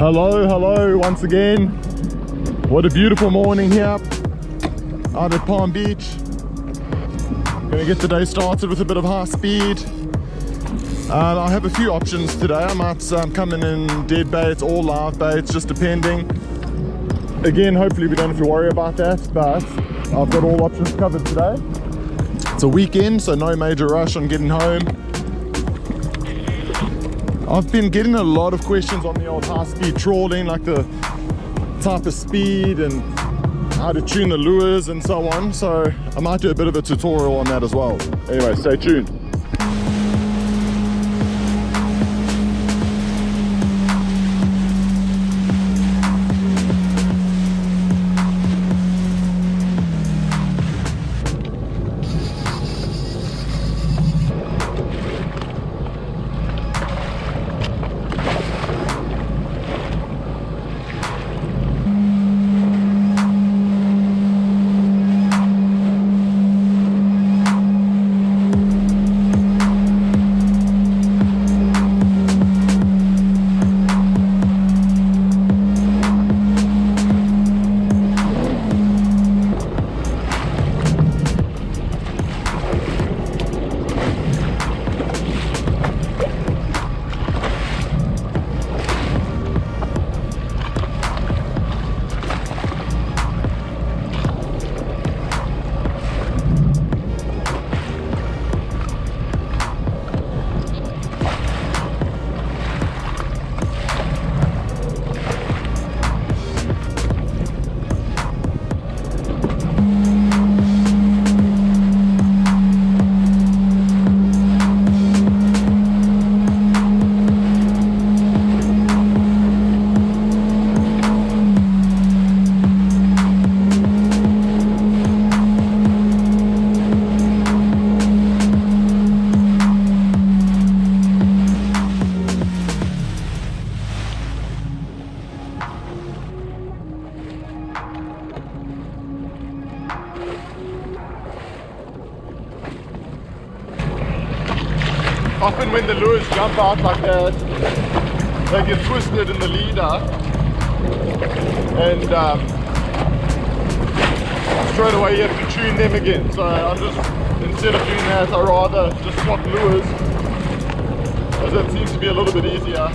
Hello once again. What a beautiful morning here out at Palm Beach. Gonna get the day started with a bit of high speed. I have a few options today. I might come in dead baits or live baits, just depending. Again, hopefully we don't have to worry about that, but I've got all options covered today. It's a weekend, so no major rush on getting home. I've been getting a lot of questions on the old high-speed trawling, like the type of speed and how to tune the lures and so on. So I might do a bit of a tutorial on that as well. Anyway, stay tuned. Often when the lures jump out like that, they get twisted in the leader, and straight away you have to tune them again. So I'm just, instead of doing that, I rather just swap lures, as it seems to be a little bit easier.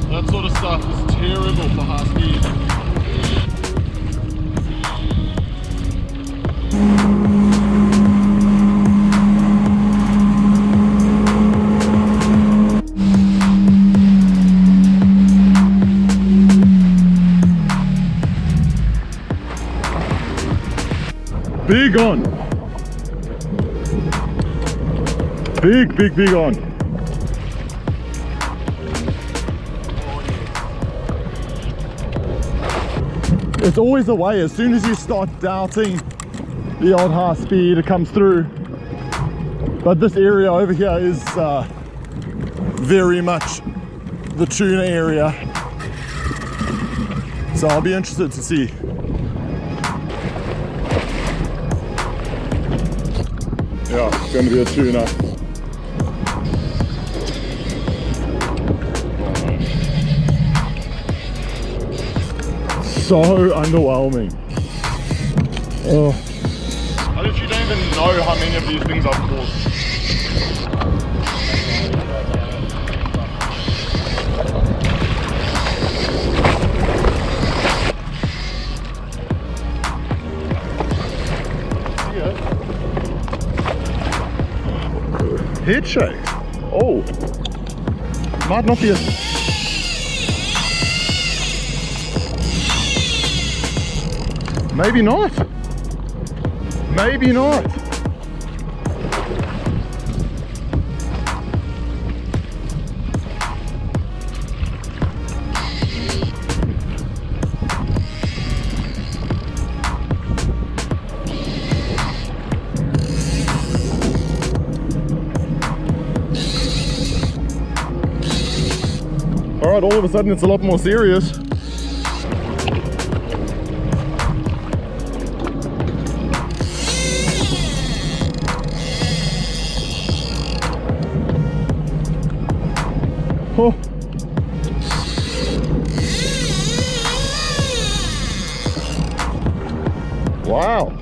That sort of stuff is terrible for high speed. Big on. Big on. It's always the way, as soon as you start doubting the old high speed, it comes through. But this area over here is very much the tuna area. So I'll be interested to see. Yeah, it's going to be a tuna. So underwhelming. Oh. I literally don't even know how many of these things I've caught. Head shakes. Oh, might not be a. Maybe not. Maybe not. All right, all of a sudden it's a lot more serious. Oh. Wow.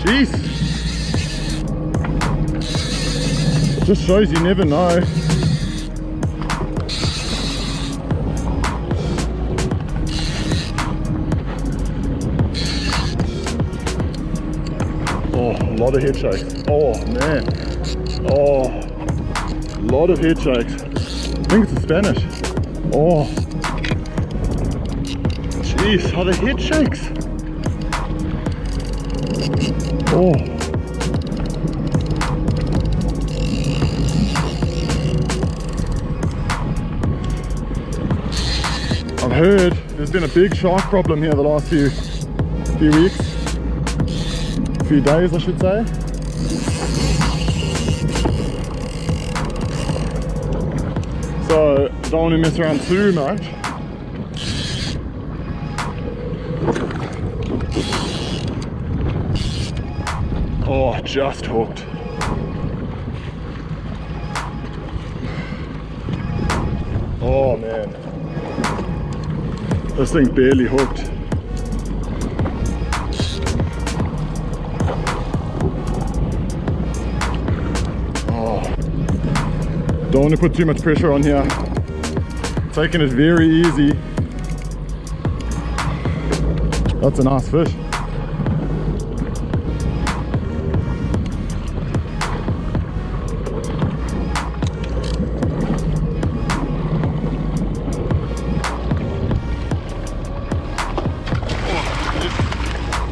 Jeez. It just shows you never know. Oh, a lot of head shakes. Oh man. Oh, a lot of head shakes. I think it's in Spanish. Oh. Jeez, how the head shakes. Oh. I've heard there's been a big shark problem here the last few weeks. Few days, I should say. So don't want to mess around too much. Oh, just hooked. Oh man, this thing barely hooked. Don't want to put too much pressure on here. Taking it very easy. That's a nice fish.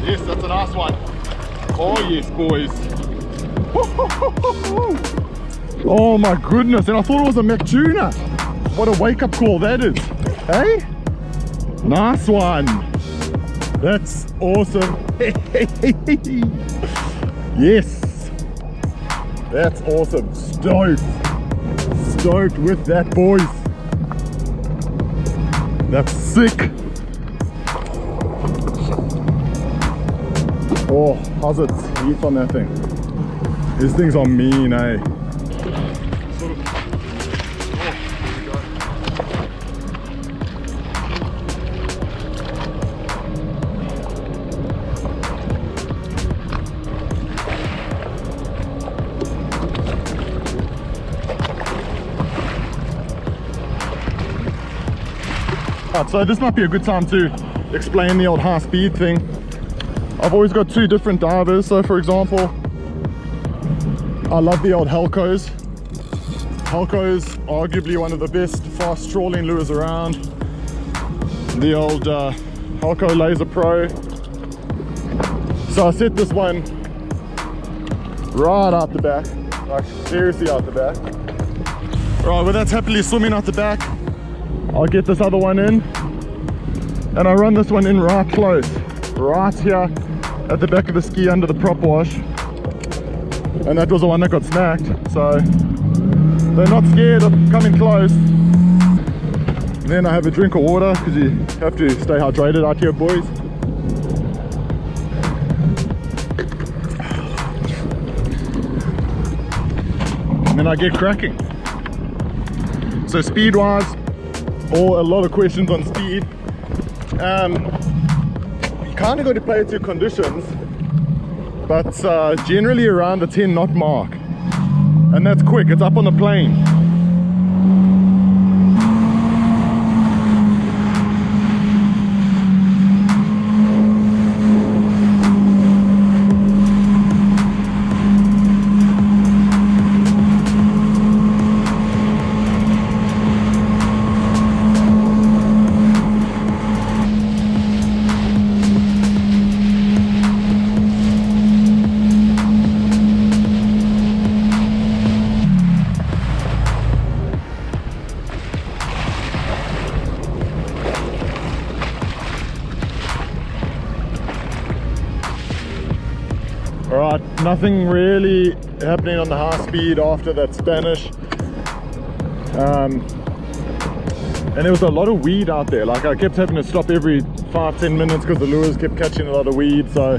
Yes, that's a nice one. Oh yes, boys. Oh my goodness, and I thought it was a Mac tuna. What a wake-up call that is. Hey? Nice one. That's awesome. Yes. That's awesome. Stoked. Stoked with that, boys. That's sick. Oh, how's it heat on that thing? These things are mean, eh? Right, so this might be a good time to explain the old high speed thing. I've always got two different divers. So for example, I love the old Helcos. Helcos, arguably one of the best fast trawling lures around. The old Helco Laser Pro. So I set this one right out the back, like seriously out the back. Right, well that's happily swimming out the back. I'll get this other one in and I run this one in right close, right here at the back of the ski under the prop wash. And that was the one that got smacked, so they're not scared of coming close. And then I have a drink of water because you have to stay hydrated out here, boys. And then I get cracking. So speed wise, or a lot of questions on speed. You kind of got to play it to conditions, but generally around the 10 knot mark, and that's quick. It's up on the plane. Alright, nothing really happening on the high speed after that Spanish. And there was a lot of weed out there. Like I kept having to stop every 5-10 minutes because the lures kept catching a lot of weed. So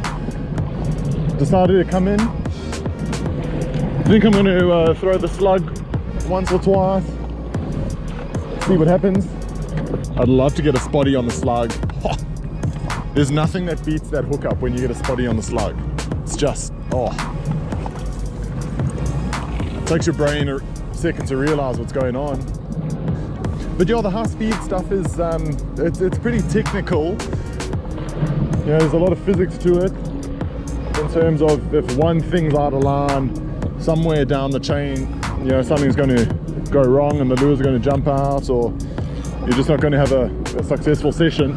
decided to come in. I think I'm going to throw the slug once or twice, see what happens. I'd love to get a spotty on the slug. There's nothing that beats that hookup when you get a spotty on the slug. It's just, oh. It takes your brain a second to realize what's going on. But yeah, the high speed stuff is, it's pretty technical. You know, there's a lot of physics to it in terms of if one thing's out of line, somewhere down the chain, you know, something's going to go wrong and the lures are going to jump out, or you're just not going to have a successful session.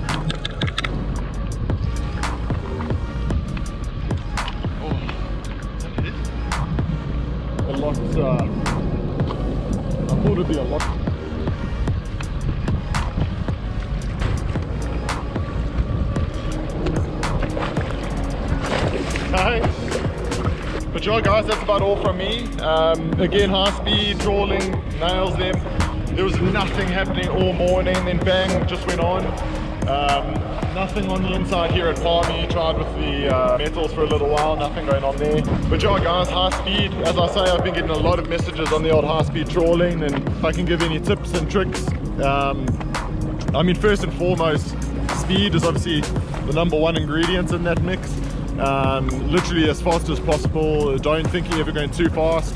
A lot, I thought it'd be a lot. Okay. But yeah guys, that's about all from me. Again, high speed, trawling, nails them. There was nothing happening all morning, then bang, just went on. Nothing on the inside here at Palmy. Tried with the metals for a little while, nothing going on there. But yeah guys, high speed, as I say, I've been getting a lot of messages on the old high speed trawling, and if I can give any tips and tricks. I mean, first and foremost, speed is obviously the #1 ingredient in that mix. Literally as fast as possible. Don't think you're ever going too fast.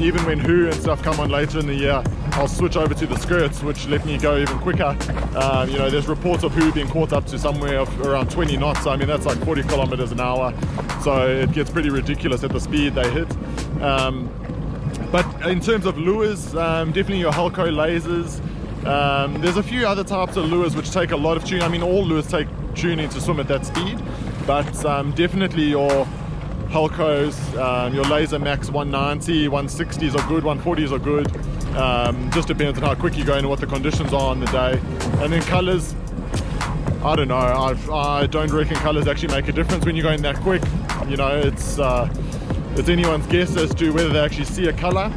Even when Who and stuff come on later in the year, I'll switch over to the skirts, which let me go even quicker. You know, there's reports of Who being caught up to somewhere of around 20 knots. I mean, that's like 40 kilometers an hour. So it gets pretty ridiculous at the speed they hit. But in terms of lures, definitely your Helco lasers. There's a few other types of lures which take a lot of tuning. I mean, all lures take tuning to swim at that speed, but definitely your Helcos, your Laser Max 190, 160s are good, 140s are good. Just depends on how quick you're going and what the conditions are on the day. And then colors, I don't know, I don't reckon colors actually make a difference when you're going that quick. You know, it's anyone's guess as to whether they actually see a color.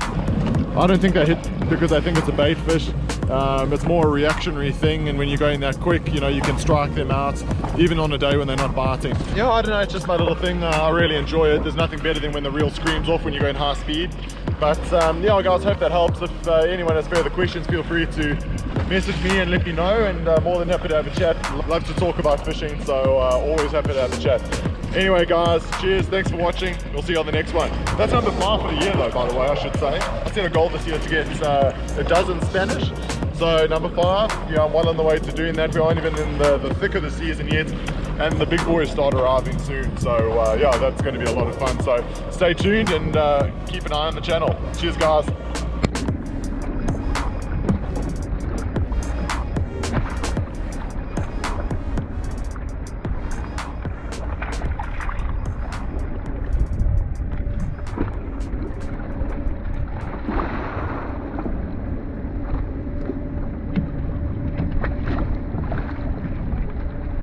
I don't think they hit because I think it's a bait fish. It's more a reactionary thing, and when you're going that quick, you know, you can strike them out even on a day when they're not biting. Yeah, I don't know, it's just my little thing. I really enjoy it. There's nothing better than when the reel screams off when you're going high speed. But yeah guys, hope that helps. If anyone has further questions, feel free to message me and let me know, and more than happy to have a chat. Love to talk about fishing, so always happy to have a chat. Anyway guys, cheers, thanks for watching. We'll see you on the next one. That's #5 for the year though, by the way, I should say. I set a goal this year to get a dozen Spanish. So #5, yeah, I'm well on the way to doing that. We aren't even in the thick of the season yet, and the big boys start arriving soon. So yeah, that's going to be a lot of fun. So stay tuned and keep an eye on the channel. Cheers guys.